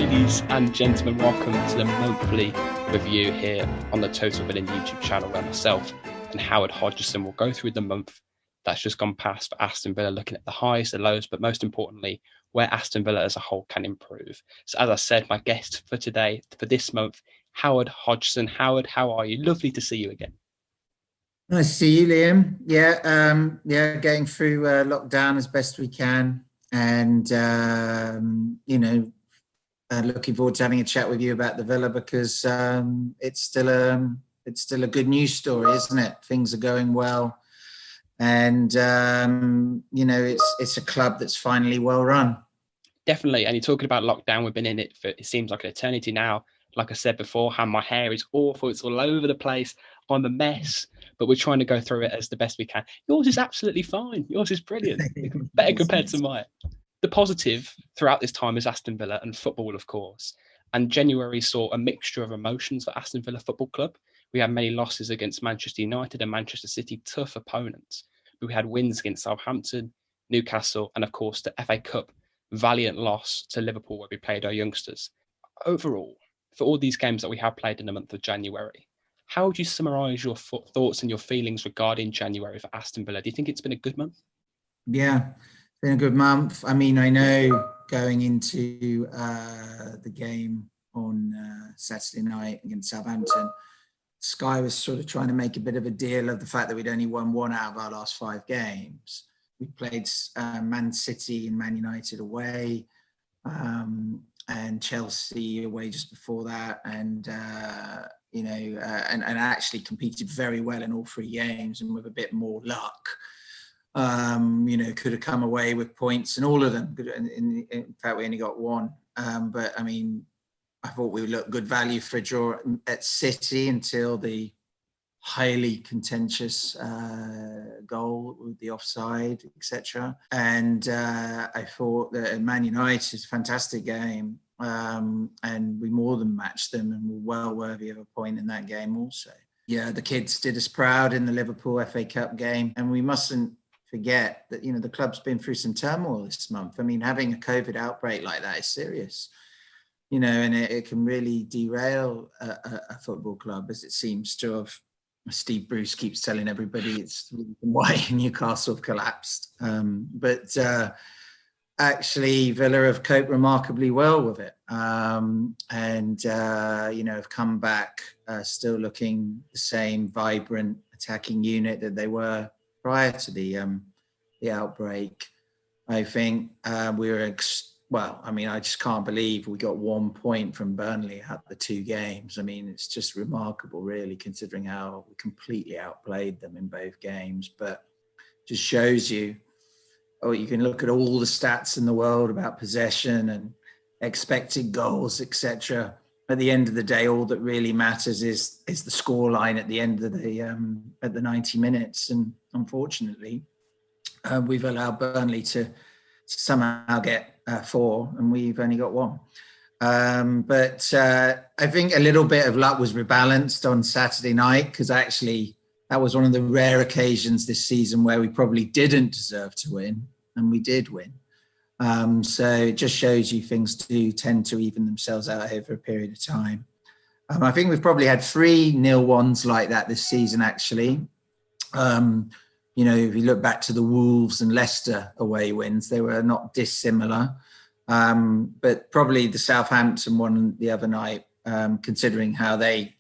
Ladies and gentlemen, welcome to the monthly review here on the Total Villain YouTube channel, where myself and Howard Hodgson will go through the month that's just gone past for Aston Villa, looking at the highs, the lows, but most importantly, where Aston Villa as a whole can improve. So as I said, my guest for today, for this month, Howard Hodgson. Howard, how are you? Lovely to see you again. Nice to see you, Liam. Yeah, getting through lockdown as best we can, and looking forward to having a chat with you about the Villa, because it's still a good news story, isn't it? Things are going well, and it's a club that's finally well run. Definitely, and you're talking about lockdown. We've been in it for, it seems like an eternity now. Like I said beforehand, my hair is awful. It's all over the place. I'm a mess, but we're trying to go through it as the best we can. Yours is absolutely fine. Yours is brilliant. Better compared to mine. The positive throughout this time is Aston Villa and football, of course. And January saw a mixture of emotions for Aston Villa Football Club. We had many losses against Manchester United and Manchester City, tough opponents. We had wins against Southampton, Newcastle, and of course the FA Cup valiant loss to Liverpool, where we played our youngsters. Overall, for all these games that we have played in the month of January, how would you summarise your thoughts and your feelings regarding January for Aston Villa? Do you think it's been a good month? Yeah, it's been a good month. I mean, I know going into the game on Saturday night against Southampton, Sky was sort of trying to make a bit of a deal of the fact that we'd only won one out of our last 5 games. We played Man City and Man United away, and Chelsea away just before that, and actually competed very well in all 3 games, and with a bit more luck, could have come away with points in all of them. In fact, we only got 1. But I mean, I thought we looked good value for a draw at City until the highly contentious goal with the offside, etc. And I thought that Man United, fantastic game, and we more than matched them and were well worthy of a point in that game also. Yeah, the kids did us proud in the Liverpool FA Cup game, and we mustn't forget that the club's been through some turmoil this month. I mean, having a COVID outbreak like that is serious, and it can really derail a football club, as it seems to have. Steve Bruce keeps telling everybody it's why Newcastle have collapsed. But actually, Villa have coped remarkably well with it, and have come back still looking the same vibrant attacking unit that they were prior to the outbreak. I think we were I just can't believe we got 1 point from Burnley out the 2 games. I mean, it's just remarkable, really, considering how we completely outplayed them in both games. But just shows you, you can look at all the stats in the world about possession and expected goals, etc. At the end of the day, all that really matters is the scoreline at the end of at the 90 minutes. And unfortunately, we've allowed Burnley to somehow get 4, and we've only got 1. But I think a little bit of luck was rebalanced on Saturday night, because actually that was one of the rare occasions this season where we probably didn't deserve to win, and we did win. So it just shows you things do tend to even themselves out over a period of time. I think we've probably had 3 0-1s like that this season, actually. If you look back to the Wolves and Leicester away wins, they were not dissimilar. But probably the Southampton one the other night, considering how they,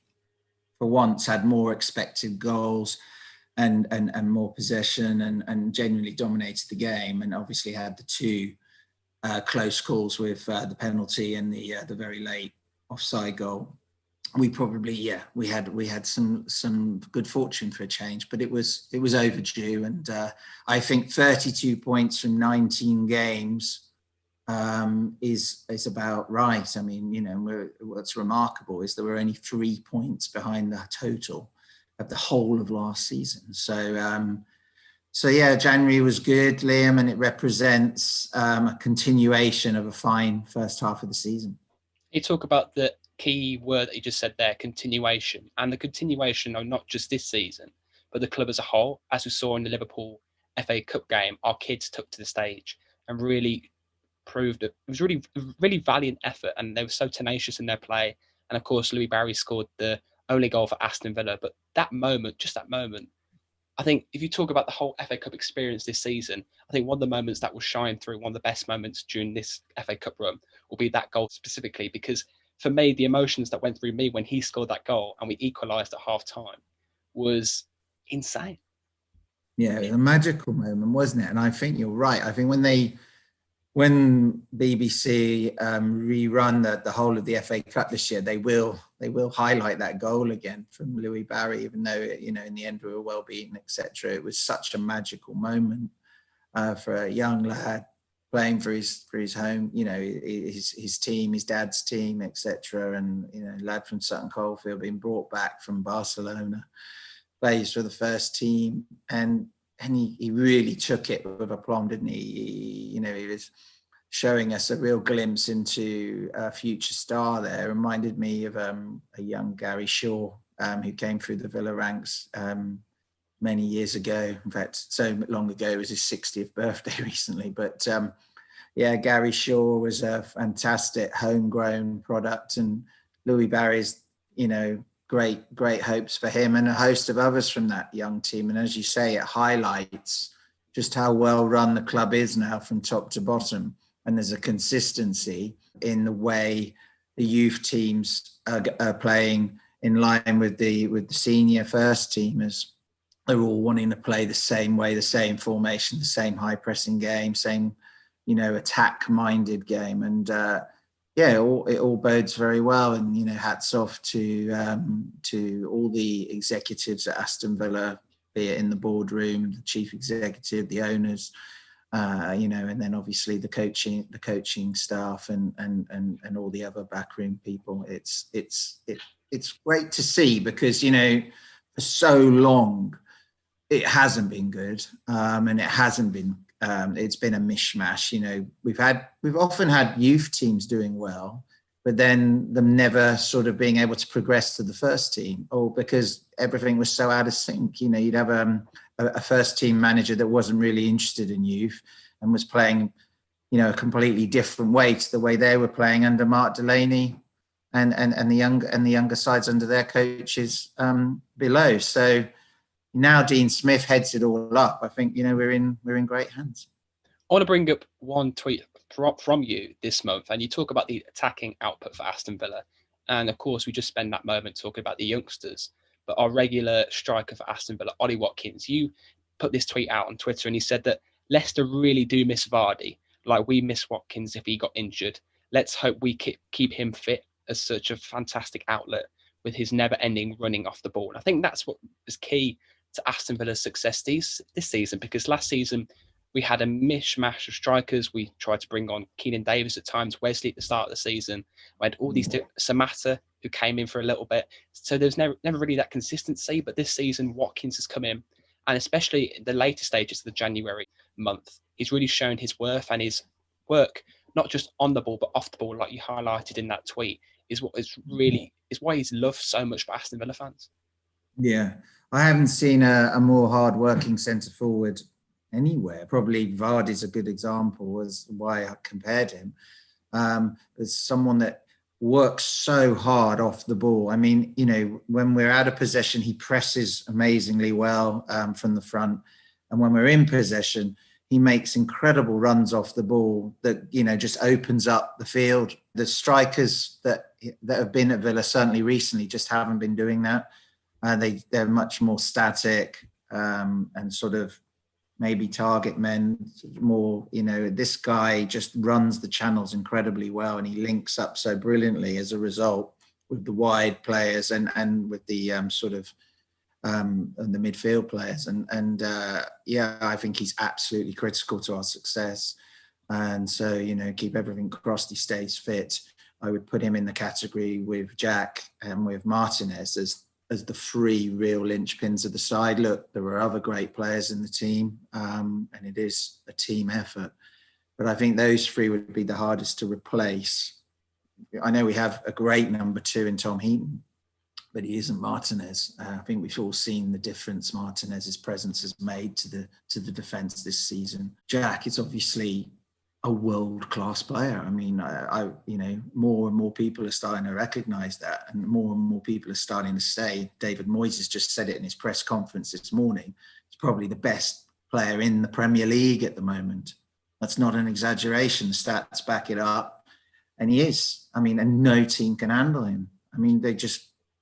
for once, had more expected goals and more possession and genuinely dominated the game, and obviously had the 2 close calls with the penalty and the very late offside goal. We probably, we had some good fortune for a change, but it was overdue. And I think 32 points from 19 games is about right. I mean, what's remarkable is there were only 3 points behind the total of the whole of last season. So yeah, January was good, Liam, and it represents a continuation of a fine first half of the season. You talk about the key word that you just said there, continuation, and the continuation of not just this season, but the club as a whole. As we saw in the Liverpool FA Cup game, our kids took to the stage and really proved it was really, really valiant effort, and they were so tenacious in their play. And of course, Louis Barry scored the only goal for Aston Villa. But that moment, just that moment, I think if you talk about the whole FA Cup experience this season, I think one of the moments that will shine through, one of the best moments during this FA Cup run, will be that goal specifically. Because for me, the emotions that went through me when he scored that goal and we equalised at half time was insane. Yeah, it was a magical moment, wasn't it? And I think you're right. I think when BBC rerun the whole of the FA Cup this year, they will highlight that goal again from Louis Barry, even though, you know, in the end we were well beaten, etc. It was such a magical moment for a young lad playing for his home, you know, his team, his dad's team, etc. And, you know, lad from Sutton Coldfield being brought back from Barcelona, plays for the first team, and he really took it with aplomb, didn't he? You know, he was showing us a real glimpse into a future star there. Reminded me of a young Gary Shaw, who came through the Villa ranks many years ago. In fact, so long ago, it was his 60th birthday recently. But yeah, Gary Shaw was a fantastic homegrown product, and Louis Barry's, you know, great hopes for him and a host of others from that young team. And as you say, it highlights just how well run the club is now from top to bottom. And there's a consistency in the way the youth teams are playing in line with the senior first teamers. They're all wanting to play the same way, the same formation, the same high pressing game, same, you know, attack minded game. And yeah, it all bodes very well. And, you know, hats off to all the executives at Aston Villa, be it in the boardroom, the chief executive, the owners, you know, and then obviously the coaching staff and all the other backroom people. It's great to see, because, you know, for so long it hasn't been good, and it hasn't been. It's been a mishmash. You know, we've often had youth teams doing well, but then them never sort of being able to progress to the first team, or because everything was so out of sync. You know, you'd have a first team manager that wasn't really interested in youth and was playing, you know, a completely different way to the way they were playing under Mark Delaney and the younger sides under their coaches below. So now Dean Smith heads it all up. I think, you know, we're in great hands. I want to bring up one tweet from you this month, and you talk about the attacking output for Aston Villa. And of course, we just spend that moment talking about the youngsters. But our regular striker for Aston Villa, Ollie Watkins, you put this tweet out on Twitter, and he said that Leicester really do miss Vardy, like we miss Watkins if he got injured. Let's hope we keep him fit as such a fantastic outlet with his never-ending running off the ball. And I think that's what is key to Aston Villa's success this season, because last season we had a mishmash of strikers. We tried to bring on Keenan Davis at times, Wesley at the start of the season. We had all these Samatta, who came in for a little bit. So there's never really that consistency. But this season, Watkins has come in, and especially in the later stages of the January month, he's really shown his worth and his work, not just on the ball, but off the ball, like you highlighted in that tweet, is why he's loved so much by Aston Villa fans. Yeah, I haven't seen a more hard-working centre forward anywhere. Probably Vardy's a good example, as why I compared him. As someone that works so hard off the ball. I mean, you know, when we're out of possession, he presses amazingly well from the front. And when we're in possession, he makes incredible runs off the ball that, you know, just opens up the field. The strikers that have been at Villa, certainly recently, just haven't been doing that. They're much more static and sort of maybe target men more. You know, this guy just runs the channels incredibly well, and he links up so brilliantly as a result with the wide players and with the sort of and the midfield players. And yeah, I think he's absolutely critical to our success. And so, you know, keep everything crossed he stays fit. I would put him in the category with Jack and with Martinez as the three real linchpins of the side. Look, there were other great players in the team, and it is a team effort. But I think those three would be the hardest to replace. I know we have a great number two in Tom Heaton, but he isn't Martinez. I think we've all seen the difference Martinez's presence has made to the defence this season. Jack is obviously a world-class player. I mean, more and more people are starting to recognise that, and more people are starting to say. David Moyes has just said it in his press conference this morning. He's probably the best player in the Premier League at the moment. That's not an exaggeration. The stats back it up, and he is. I mean, and no team can handle him. I mean,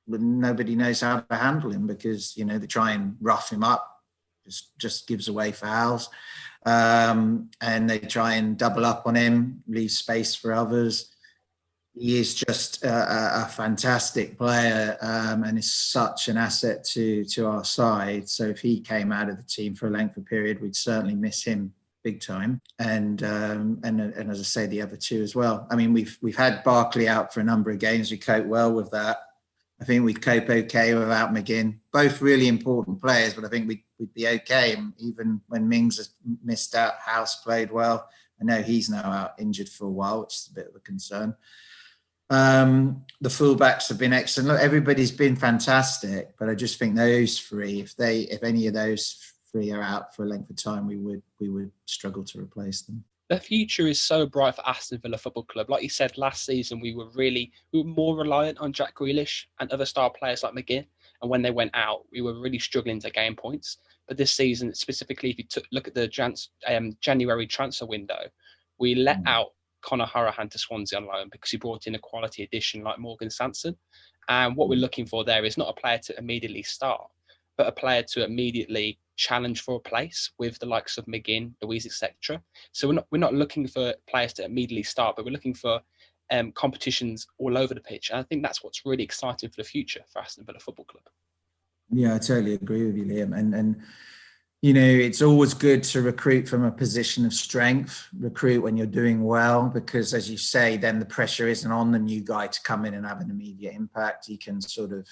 nobody knows how to handle him because they try and rough him up, just gives away fouls. And they try and double up on him, leave space for others. He is just a fantastic player, and is such an asset to our side. So if he came out of the team for a lengthy period, we'd certainly miss him big time. And as I say, the other two as well. I mean, we've had Barkley out for a number of games. We cope well with that. I think we'd cope okay without McGinn. Both really important players, but I think we'd be okay. And even when Mings has missed out, House played well. I know he's now out injured for a while, which is a bit of a concern. The fullbacks have been excellent. Look, everybody's been fantastic, but I just think those three, if any of those three are out for a length of time, we would struggle to replace them. The future is so bright for Aston Villa Football Club. Like you said, last season we were more reliant on Jack Grealish and other star players like McGinn. And when they went out, we were really struggling to gain points. But this season, specifically, if you look at the January transfer window, we let out Conor Hourihane to Swansea on loan because he brought in a quality addition like Morgan Sanson. And what we're looking for there is not a player to immediately start, but a player to immediately challenge for a place with the likes of McGinn, Louise, etc. So we're not looking for players to immediately start, but we're looking for competitions all over the pitch. And I think that's what's really exciting for the future for Aston Villa Football Club. Yeah, I totally agree with you, Liam. And it's always good to recruit from a position of strength, recruit when you're doing well, because as you say, then the pressure isn't on the new guy to come in and have an immediate impact. He can sort of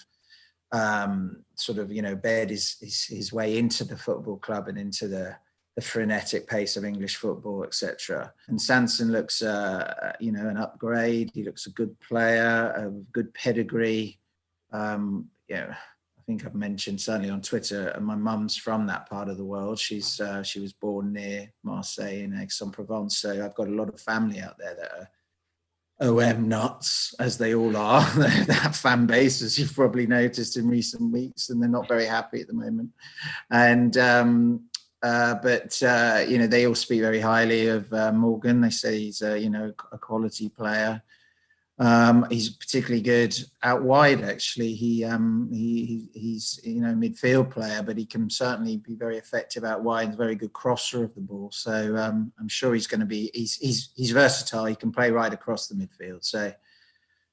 bed his way into the football club and into the frenetic pace of English football, etc. And Sanson looks, an upgrade. He looks a good player, a good pedigree. I think I've mentioned certainly on Twitter, my mum's from that part of the world. She was born near Marseille in Aix-en-Provence. So I've got a lot of family out there that are OM nuts, as they all are. That fan base, as you've probably noticed in recent weeks, and they're not very happy at the moment. And they all speak very highly of Morgan. They say he's a quality player. He's particularly good out wide. Actually, he's midfield player, but he can certainly be very effective out wide. He's a very good crosser of the ball. So I'm sure he's going to be. He's versatile. He can play right across the midfield.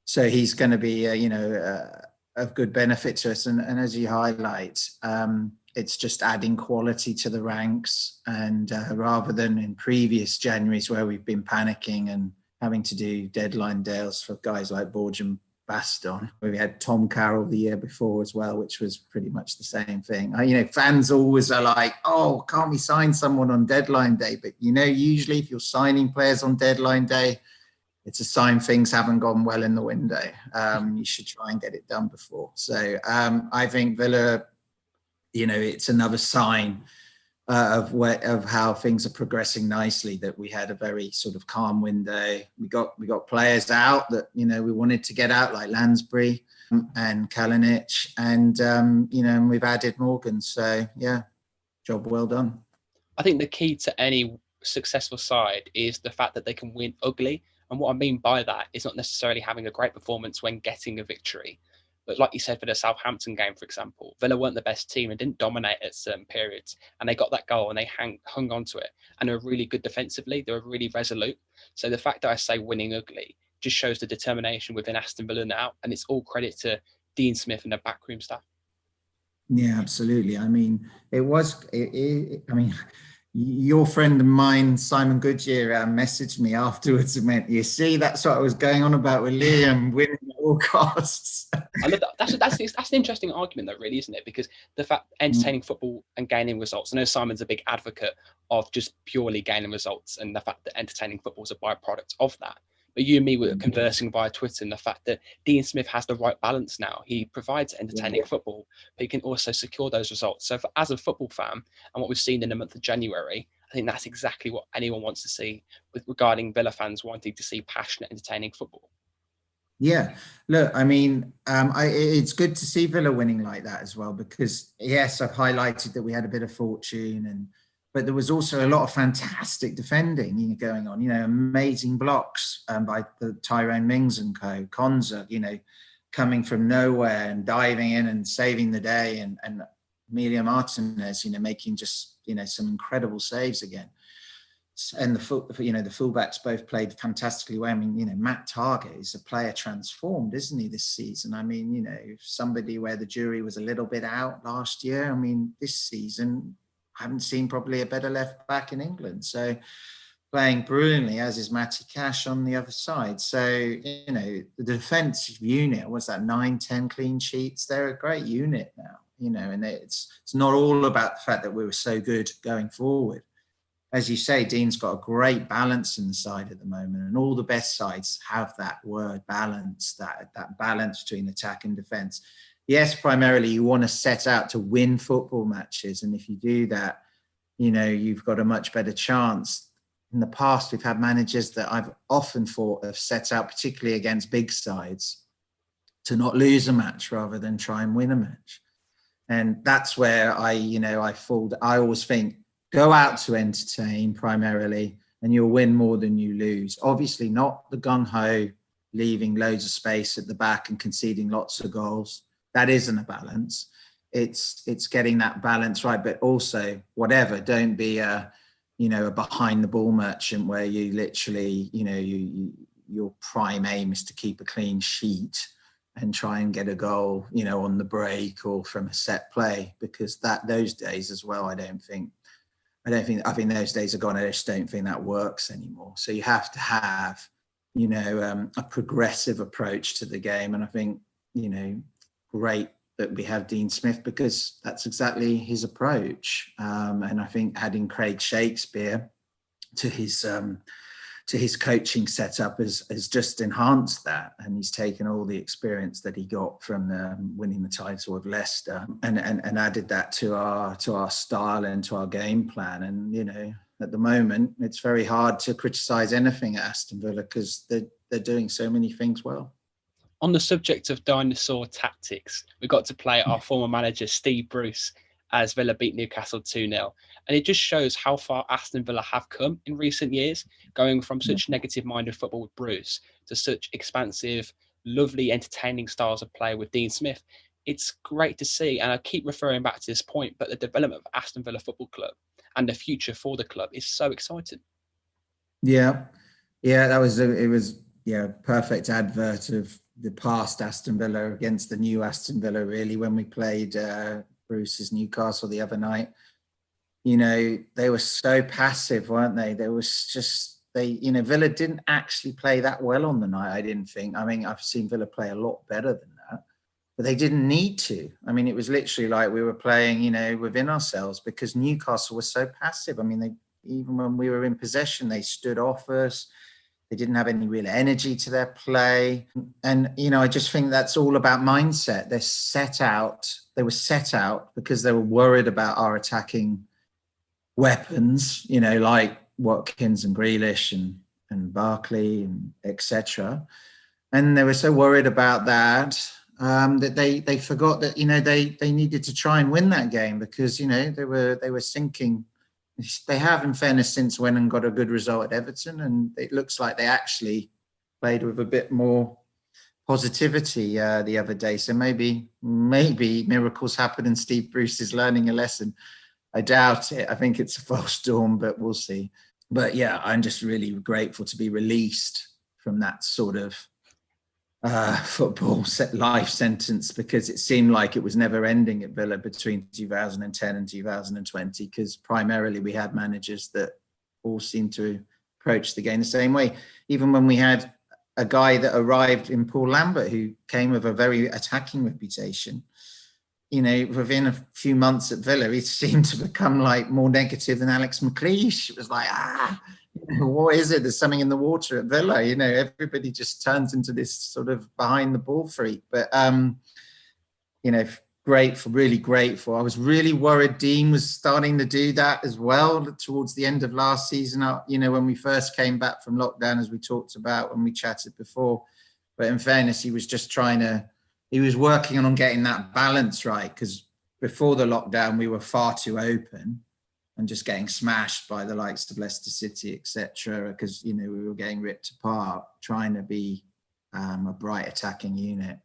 So he's going to be of good benefit to us. And as you highlight, it's just adding quality to the ranks. And rather than in previous Januaries where we've been panicking and having to do deadline deals for guys like Borg and Baston. We had Tom Carroll the year before as well, which was pretty much the same thing. Fans always are like, oh, can't we sign someone on deadline day? But, usually if you're signing players on deadline day, it's a sign things haven't gone well in the window. You should try and get it done before. So I think Villa, it's another sign of how things are progressing nicely, that we had a very sort of calm window. We got players out that we wanted to get out, like Lansbury and Kalinic, and we've added Morgan. So yeah, job well done. I think the key to any successful side is the fact that they can win ugly, and what I mean by that is not necessarily having a great performance when getting a victory. But like you said, for the Southampton game, for example, Villa weren't the best team and didn't dominate at certain periods. And they got that goal and they hung on to it. And they were really good defensively. They were really resolute. So the fact that I say winning ugly just shows the determination within Aston Villa now. And it's all credit to Dean Smith and the backroom staff. Yeah, absolutely. I mean, your friend of mine, Simon Goodyear, messaged me afterwards and went, you see, that's what I was going on about with Liam, winning at all costs. I love that. That's an interesting argument, though, really, isn't it? Because the fact entertaining football and gaining results. I know Simon's a big advocate of just purely gaining results, and the fact that entertaining football is a byproduct of that. But you and me were conversing via Twitter, and the fact that Dean Smith has the right balance now. He provides entertaining football, but he can also secure those results. So as a football fan, and what we've seen in the month of January, I think that's exactly what anyone wants to see with regarding Villa fans wanting to see passionate, entertaining football. Yeah, look, I mean, it's good to see Villa winning like that as well, because yes, I've highlighted that we had a bit of fortune, but there was also a lot of fantastic defending, going on. Amazing blocks by the Tyrone Mings and Konza, coming from nowhere and diving in and saving the day, and Emilio Martinez, making just some incredible saves again. And the fullbacks both played fantastically well. I mean, Matt Target is a player transformed, isn't he, this season? I mean, somebody where the jury was a little bit out last year. I mean, this season, I haven't seen probably a better left back in England. So playing brilliantly, as is Matty Cash on the other side. So, the defensive unit, what's that, 9-10 clean sheets? They're a great unit now, and it's not all about the fact that we were so good going forward. As you say, Dean's got a great balance in the side at the moment, and all the best sides have that word balance, that balance between attack and defence. Yes, primarily you want to set out to win football matches, and if you do that, you've got a much better chance. In the past, we've had managers that I've often thought have set out, particularly against big sides, to not lose a match rather than try and win a match. And that's where I always think, go out to entertain primarily, and you'll win more than you lose. Obviously, not the gung-ho, leaving loads of space at the back and conceding lots of goals. That isn't a balance. It's getting that balance right, but also don't be a behind the ball merchant where you literally, your prime aim is to keep a clean sheet and try and get a goal, on the break or from a set play, because those days as well, I think those days are gone. I just don't think that works anymore. So you have to have, a progressive approach to the game. And I think, great that we have Dean Smith, because that's exactly his approach. And I think adding Craig Shakespeare to his coaching setup has just enhanced that, and he's taken all the experience that he got from winning the title with Leicester and added that to our style and to our game plan. And at the moment, it's very hard to criticise anything at Aston Villa because they're doing so many things well. On the subject of dinosaur tactics, we got to play our former manager Steve Bruce as Villa beat Newcastle 2-0. And it just shows how far Aston Villa have come in recent years, going from such negative-minded football with Bruce to such expansive, lovely, entertaining styles of play with Dean Smith. It's great to see, and I keep referring back to this point, but the development of Aston Villa Football Club and the future for the club is so exciting. Yeah, it was perfect advert of the past Aston Villa against the new Aston Villa, really, when we played Bruce's Newcastle the other night. They were so passive, weren't they? Villa didn't actually play that well on the night, I didn't think. I mean, I've seen Villa play a lot better than that, but they didn't need to. I mean, it was literally like we were playing, within ourselves, because Newcastle was so passive. I mean, even when we were in possession, they stood off us. They didn't have any real energy to their play. And, I just think that's all about mindset. They were set out because they were worried about our attacking weapons, like Watkins and Grealish and Barkley and etc. And they were so worried about that that they forgot that, they needed to try and win that game, because, they were sinking. They have, in fairness, since went and got a good result at Everton, and it looks like they actually played with a bit more positivity the other day. So maybe miracles happen and Steve Bruce is learning a lesson. I doubt it. I think it's a false dawn, but we'll see. But yeah, I'm just really grateful to be released from that sort of football life sentence, because it seemed like it was never ending at Villa between 2010 and 2020, because primarily we had managers that all seemed to approach the game the same way. Even when we had a guy that arrived in Paul Lambert, who came with a very attacking reputation, within a few months at Villa, he seemed to become like more negative than Alex McLeish. It was like, what is it? There's something in the water at Villa. Everybody just turns into this sort of behind the ball freak. But, grateful, really grateful. I was really worried Dean was starting to do that as well towards the end of last season. You know, when we first came back from lockdown, as we talked about when we chatted before. But in fairness, he was just he was working on getting that balance right, because before the lockdown, we were far too open and just getting smashed by the likes of Leicester City, etc. Because, you know, we were getting ripped apart, trying to be a bright attacking unit.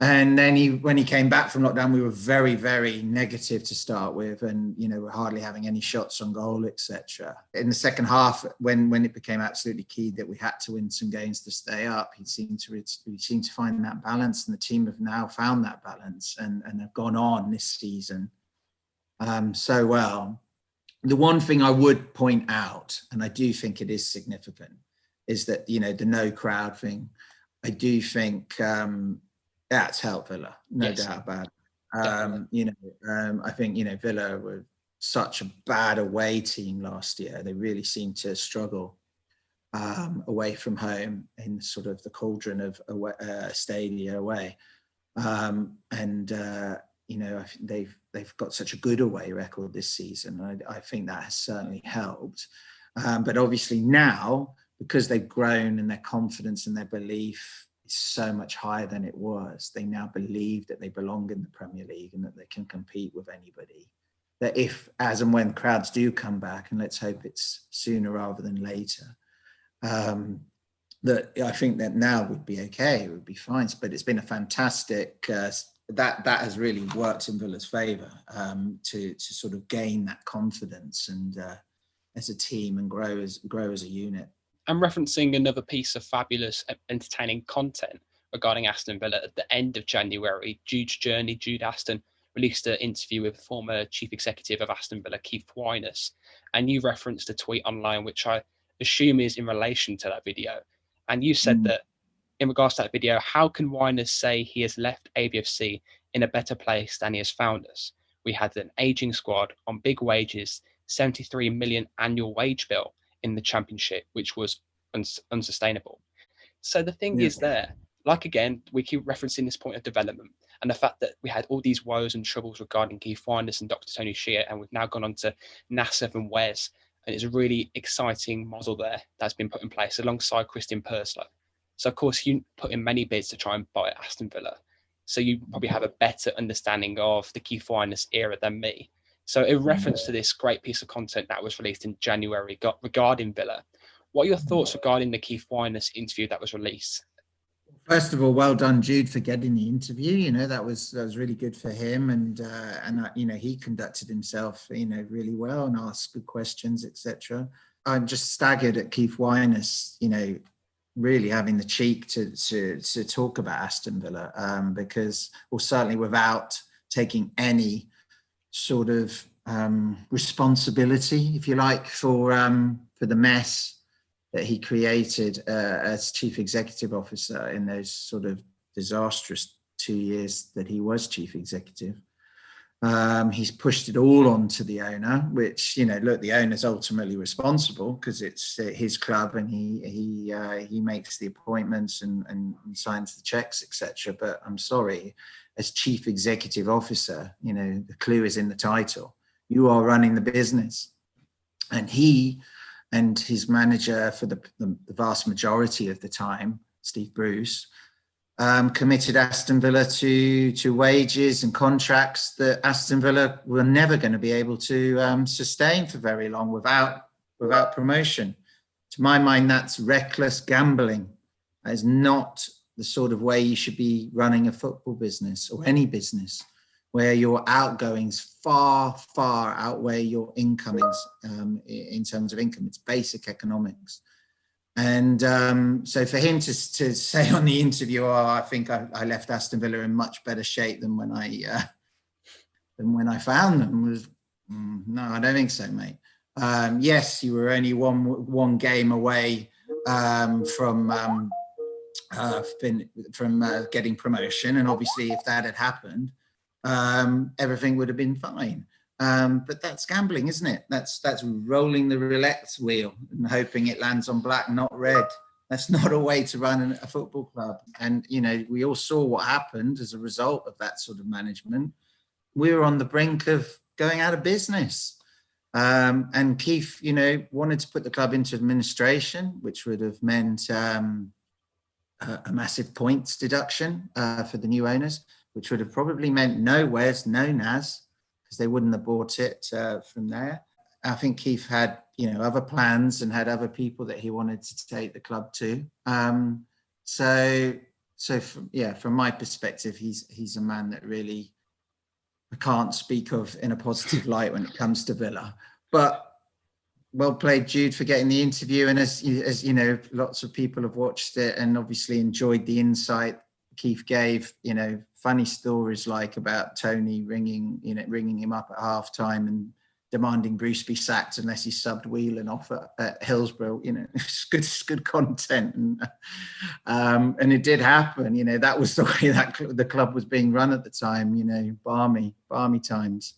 And then when he came back from lockdown, we were very, very negative to start with, and, you know, we're hardly having any shots on goal, etc. In the second half, when it became absolutely key that we had to win some games to stay up, he seemed to find that balance, and the team have now found that balance and have gone on this season so well. The one thing I would point out, and I do think it is significant, is that, you know, the no crowd thing. I do think that's helped Villa, no doubt about it. You know, I think, you know, Villa were such a bad away team last year. They really seemed to struggle away from home in sort of the cauldron of Stadia away. You know, they've got such a good away record this season. I think that has certainly helped. But obviously now, because they've grown and their confidence and their belief is so much higher than it was, they now believe that they belong in the Premier League and that they can compete with anybody. That if, as and when crowds do come back, and let's hope it's sooner rather than later, that I think that now would be okay, it would be fine. But it's been a fantastic, that has really worked in Villa's favour to sort of gain that confidence and as a team and grow as a unit. I'm referencing another piece of fabulous, entertaining content regarding Aston Villa at the end of January. Jude's Journey, Jude Aston, released an interview with former chief executive of Aston Villa, Keith Wyness, and you referenced a tweet online, which I assume is in relation to that video. And you said that in regards to that video, how can Wyness say he has left AVFC in a better place than he has found us? We had an ageing squad on big wages, 73 million annual wage bill in the Championship, which was unsustainable. So the thing is there, like again, we keep referencing this point of development and the fact that we had all these woes and troubles regarding Keith Wyness and Dr. Tony Shear, and we've now gone on to Nassif and Wes, and it's a really exciting model there that's been put in place alongside Christian Purslow. So of course you put in many bids to try and buy Aston Villa, so you probably have a better understanding of the Keith Wyness era than me. So in reference to this great piece of content that was released in January regarding Villa, what are your thoughts regarding the Keith Wyness interview that was released? First of all, well done, Jude, for getting the interview. You know, that was really good for him, and you know, he conducted himself, you know, really well and asked good questions, etc. I'm just staggered at Keith Wyness, you know, really having the cheek to talk about Aston Villa, because, well, certainly without taking any sort of responsibility, if you like, for the mess that he created as chief executive officer in those sort of disastrous 2 years that he was chief executive. He's pushed it all onto the owner, which, you know, look, the owner's ultimately responsible because it's his club and he makes the appointments and signs the checks, etc. But I'm sorry, as chief executive officer, you know, the clue is in the title. You are running the business. And he and his manager for the vast majority of the time, Steve Bruce, committed Aston Villa to wages and contracts that Aston Villa were never going to be able to sustain for very long without promotion. To my mind, that's reckless gambling. That is not the sort of way you should be running a football business or any business, where your outgoings far outweigh your incomings in terms of income. It's basic economics. And so for him to say on the interview, "Oh, I think I left Aston Villa in much better shape than when I found them," was no, I don't think so, mate. Yes, you were only one game away from getting promotion, and obviously, if that had happened, everything would have been fine. But that's gambling, isn't it? That's rolling the roulette wheel and hoping it lands on black, not red. That's not a way to run a football club. And, you know, we all saw what happened as a result of that sort of management. We were on the brink of going out of business. And Keith, you know, wanted to put the club into administration, which would have meant a massive points deduction for the new owners, which would have probably meant no Wes, no Naz, because they wouldn't have bought it from there. I think Keith had, you know, other plans and had other people that he wanted to take the club to. From my perspective, he's a man that really I can't speak of in a positive light when it comes to Villa. But well played, Jude, for getting the interview. And as you know, lots of people have watched it and obviously enjoyed the insight Keith gave. You know, funny stories like about Tony ringing him up at halftime and demanding Bruce be sacked unless he subbed Whelan off at Hillsborough. You know, it's good content, and it did happen. You know, that was the way that the club was being run at the time. You know, balmy times.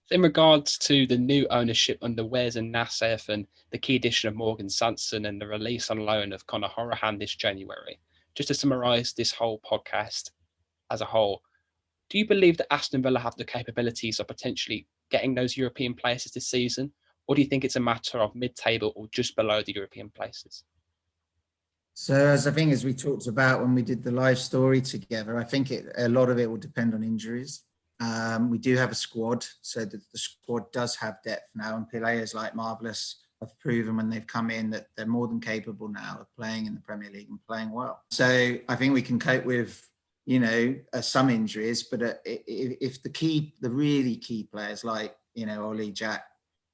In regards to the new ownership under Wes and Nassef and the key addition of Morgan Sanson and the release on loan of Conor Horahan this January, just to summarise this whole podcast as a whole, do you believe that Aston Villa have the capabilities of potentially getting those European places this season? Or do you think it's a matter of mid-table or just below the European places? So as we talked about when we did the live story together, I think a lot of it will depend on injuries. We do have a squad, so the squad does have depth now, and players like Marvellous have proven when they've come in that they're more than capable now of playing in the Premier League and playing well. So I think we can cope with, you know, some injuries, but if the really key players like, you know, Oli, Jack,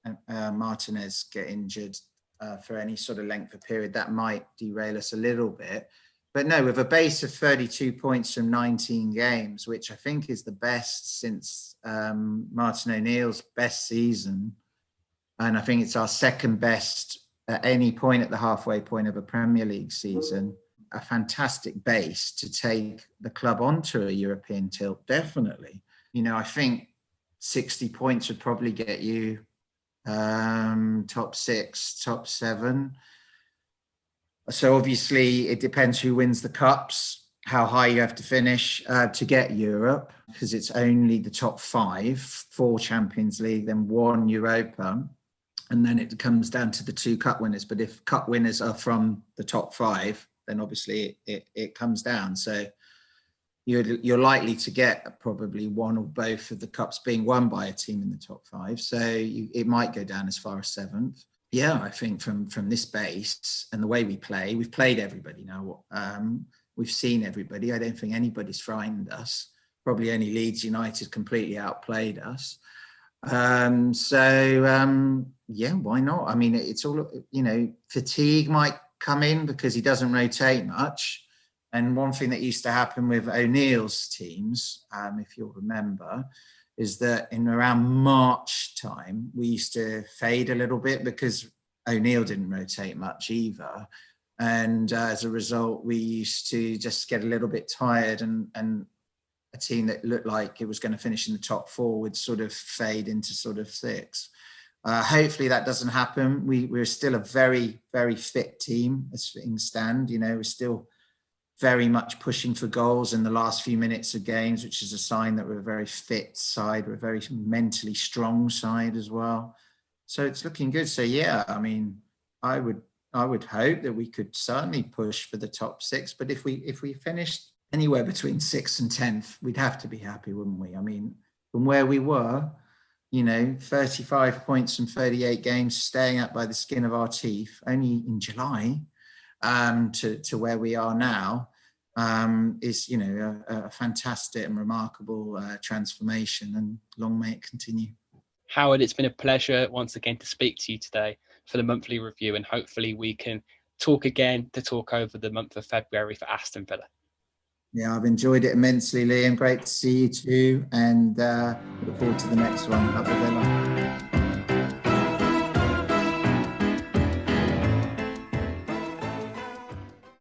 and Martinez get injured for any sort of length of period, that might derail us a little bit. But no, with a base of 32 points from 19 games, which I think is the best since Martin O'Neill's best season, and I think it's our second best at any point at the halfway point of a Premier League season, a fantastic base to take the club onto a European tilt, definitely. You know, I think 60 points would probably get you top 6, top 7. So obviously it depends who wins the cups, how high you have to finish to get Europe, because it's only the top 5, 4 Champions League, then 1 Europa, and then it comes down to the 2 cup winners. But if cup winners are from the top 5, then obviously it comes down. So you're likely to get probably one or both of the cups being won by a team in the top 5. So it might go down as far as 7th. Yeah, I think from this base and the way we play, we've played everybody now. We've seen everybody. I don't think anybody's frightened us. Probably only Leeds United completely outplayed us. Yeah, why not? I mean, it's all, you know, fatigue might come in because he doesn't rotate much. And one thing that used to happen with O'Neill's teams, if you'll remember, is that in around March time, we used to fade a little bit because O'Neill didn't rotate much either. And as a result, we used to just get a little bit tired, and a team that looked like it was going to finish in the top 4 would sort of fade into sort of 6. Hopefully that doesn't happen. We're still a very, very fit team as things stand. You know, we're still very much pushing for goals in the last few minutes of games, which is a sign that we're a very fit side. We're a very mentally strong side as well. So it's looking good. So yeah, I mean, I would hope that we could certainly push for the top 6. But if we finished anywhere between 6th and 10th, we'd have to be happy, wouldn't we? I mean, from where we were, you know, 35 points from 38 games, staying up by the skin of our teeth, only in July, to where we are now, is, you know, a fantastic and remarkable transformation, and long may it continue. Howard, it's been a pleasure once again to speak to you today for the monthly review, and hopefully we can talk again to talk over the month of February for Aston Villa. Yeah, I've enjoyed it immensely, Liam. Great to see you too, and look forward to the next one. Up the Villa.